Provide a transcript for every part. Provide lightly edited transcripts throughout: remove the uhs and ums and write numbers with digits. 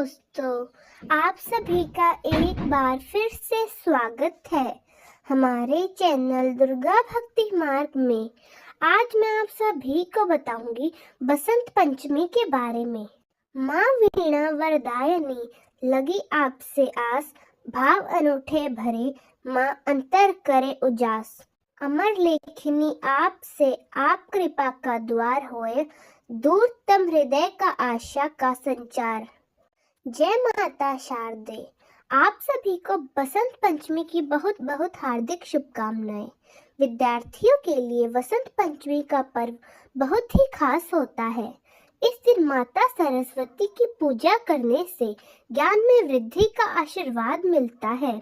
दोस्तों, आप सभी का एक बार फिर से स्वागत है हमारे चैनल दुर्गा भक्ति मार्ग में। आज मैं आप सभी को बताऊंगी बसंत पंचमी के बारे में। माँ वीणा वरदायनी, लगी आपसे आस, भाव अनूठे भरे, माँ अंतर करे उजास। अमर लेखनी आपसे, आप कृपा का द्वार होए, दूरतम हृदय का आशा का संचार। जय माता शारदे। आप सभी को बसंत पंचमी की बहुत बहुत हार्दिक शुभकामनाएं। विद्यार्थियों के लिए बसंत पंचमी का पर्व बहुत ही खास होता है। इस दिन माता सरस्वती की पूजा करने से ज्ञान में वृद्धि का आशीर्वाद मिलता है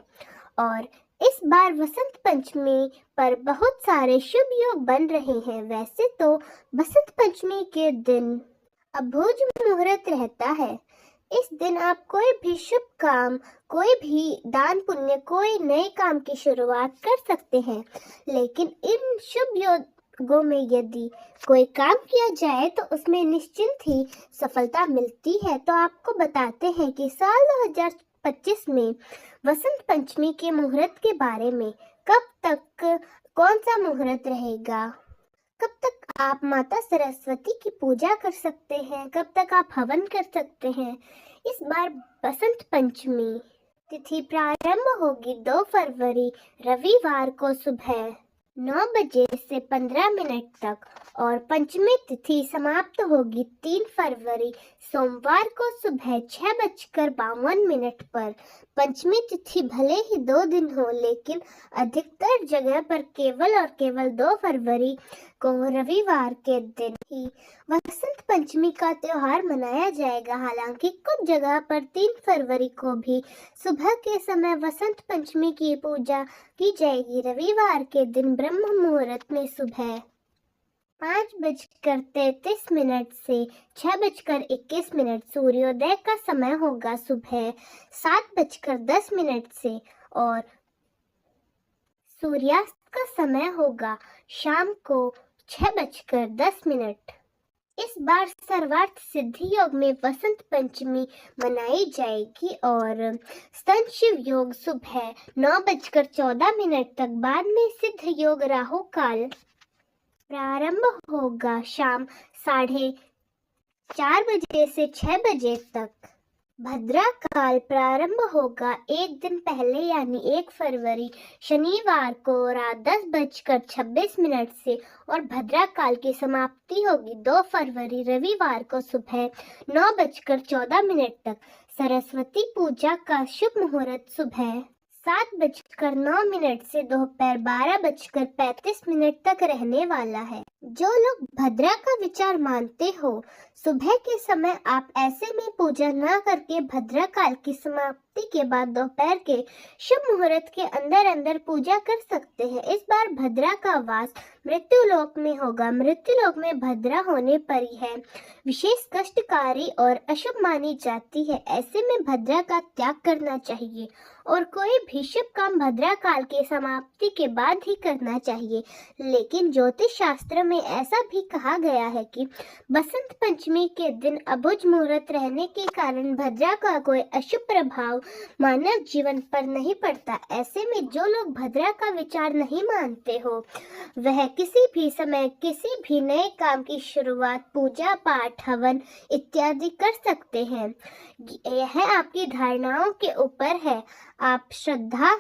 और इस बार बसंत पंचमी पर बहुत सारे शुभ योग बन रहे हैं। वैसे तो बसंत पंचमी के दिन अभुज मुहूर्त रहता है। इस दिन आप कोई भी शुभ काम, कोई भी दान पुण्य, कोई नए काम की शुरुआत कर सकते हैं। लेकिन इन शुभ योगों में यदि कोई काम किया जाए तो उसमें निश्चिंत ही सफलता मिलती है। तो आपको बताते हैं कि साल 2025 में वसंत पंचमी के मुहूर्त के बारे में। कब तक कौन सा मुहूर्त रहेगा, कब तक आप माता सरस्वती की पूजा कर सकते हैं, कब तक आप हवन कर सकते हैं। इस बार बसंत पंचमी तिथि प्रारंभ होगी 2 फरवरी रविवार को सुबह 9 बजे से 15 मिनट तक और पंचमी तिथि समाप्त होगी 3 फरवरी सोमवार को सुबह 6:52 पर। पंचमी तिथि भले ही 2 दिन हो, लेकिन अधिकतर जगह पर केवल और केवल 2 फरवरी को रविवार के दिन ही वसंत पंचमी का त्योहार मनाया जाएगा। हालांकि कुछ जगह पर 3 फरवरी को भी सुबह के समय वसंत पंचमी की पूजा की जाएगी। रविवार के दिन ब्रह्म मुहूर्त में सुबह 5:33 से 6:21। सूर्योदय का समय होगा सुबह 7:10 से और सूर्यास्त का समय होगा शाम को 6:10। इस बार सर्वार्थ सिद्धि योग में वसंत पंचमी मनाई जाएगी और स्तन शिव योग सुबह 9:14 तक। बाद में सिद्ध योग राहु काल प्रारंभ होगा शाम 4:30 बजे से 6 बजे तक। भद्रा काल प्रारंभ होगा एक दिन पहले यानी 1 फरवरी शनिवार को रात 10:26 से और भद्रा काल की समाप्ति होगी 2 फरवरी रविवार को सुबह 9:14 तक। सरस्वती पूजा का शुभ मुहूर्त सुबह 7:09 से दोपहर 12:35 तक रहने वाला है। जो लोग भद्रा का विचार मानते हो, सुबह के समय आप ऐसे में पूजा न करके भद्रा काल की समाप्ति के बाद दोपहर के शुभ मुहूर्त के अंदर अंदर पूजा कर सकते हैं। इस बार भद्रा का वास मृत्युलोक में होगा। मृत्युलोक में भद्रा होने पर यह विशेष कष्टकारी और अशुभ मानी जाती है। ऐसे में भद्रा का त्याग करना चाहिए और कोई भी शुभ काम भद्रा काल के समाप्ति के बाद ही करना चाहिए। लेकिन ज्योतिष शास्त्र में ऐसा भी कहा गया है कि बसंत पंचमी के दिन अभुज मुहूर्त रहने के कारण भद्रा का कोई अशुभ प्रभाव मानव जीवन पर नहीं पड़ता। ऐसे में जो लोग भद्रा का विचार नहीं मानते हो, वह किसी भी समय किसी भी नए काम की शुरुआत, पूजा पाठ, हवन इत्यादि कर सकते हैं। यह आपकी धारणाओं के ऊपर है। आप श्रद्धा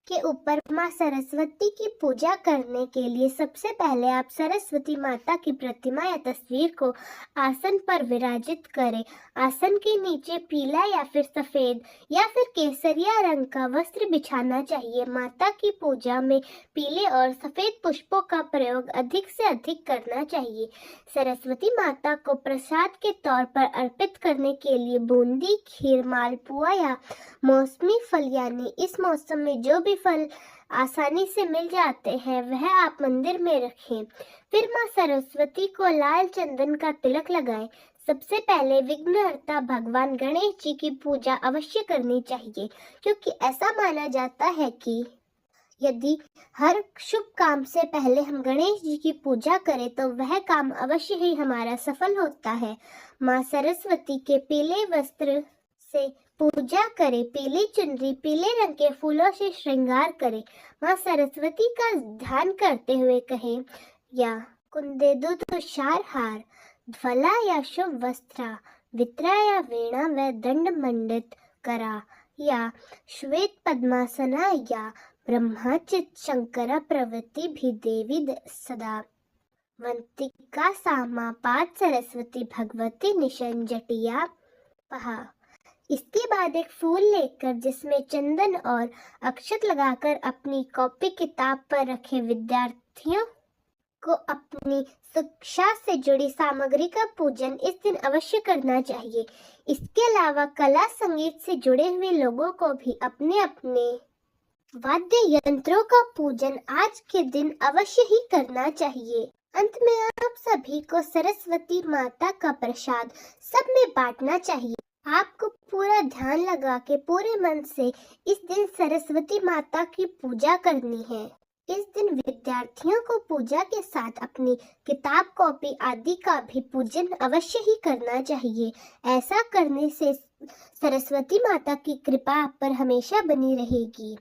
के ऊपर माँ सरस्वती की पूजा करने के लिए सबसे पहले आप सरस्वती माता की प्रतिमा या तस्वीर को आसन पर विराजित करें। आसन के नीचे पीला या फिर सफेद या फिर केसरिया रंग का वस्त्र बिछाना चाहिए। माता की पूजा में पीले और सफेद पुष्पों का प्रयोग अधिक से अधिक करना चाहिए। सरस्वती माता को प्रसाद के तौर पर अर्पित करने के लिए बूंदी, खीर, मालपुआ या मौसमी फल यानी इस मौसम में जो भी फल आसानी से मिल जाते हैं वह आप मंदिर में रखें। फिर माँ सरस्वती को लाल चंदन का तिलक लगाएं। सबसे पहले विघ्नहर्ता भगवान गणेश जी की पूजा अवश्य करनी चाहिए, क्योंकि ऐसा माना जाता है कि यदि हर शुभ काम से पहले हम गणेश जी की पूजा करें तो वह काम अवश्य ही हमारा सफल होता है। माँ सरस्वती के पीले वस्त्र से पूजा करें, पीली चुनरी, पीले रंग के फूलों से श्रृंगार करें, माँ सरस्वती का ध्यान करते हुए कहें, या कुंदेदु तुषार हार, ध्वला या शुभ वस्त्रा, वित्रा या वीणा व दंड मंडित करा, या श्वेत पद्मासना या ब्रह्माचित शंकरा प्रवृत्ति भी देवी सदा, वंतिका सामा पाद सरस्वती भगवती निशन जटिया पहा। इसके बाद एक फूल लेकर जिसमें चंदन और अक्षत लगाकर अपनी कॉपी किताब पर रखे विद्यार्थियों को अपनी शिक्षा से जुड़ी सामग्री का पूजन इस दिन अवश्य करना चाहिए। इसके अलावा कला संगीत से जुड़े हुए लोगों को भी अपने अपने वाद्य यंत्रों का पूजन आज के दिन अवश्य ही करना चाहिए। अंत में आप सभी को सरस्वती माता का प्रसाद सब में बांटना चाहिए। आपको पूरा ध्यान लगा के पूरे मन से इस दिन सरस्वती माता की पूजा करनी है। इस दिन विद्यार्थियों को पूजा के साथ अपनी किताब, कॉपी आदि का भी पूजन अवश्य ही करना चाहिए। ऐसा करने से सरस्वती माता की कृपा आप पर हमेशा बनी रहेगी।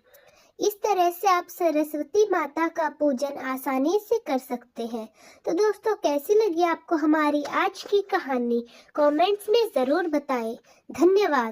इस तरह से आप सरस्वती माता का पूजन आसानी से कर सकते हैं। तो दोस्तों, कैसी लगी आपको हमारी आज की कहानी? कमेंट्स में ज़रूर बताएं। धन्यवाद।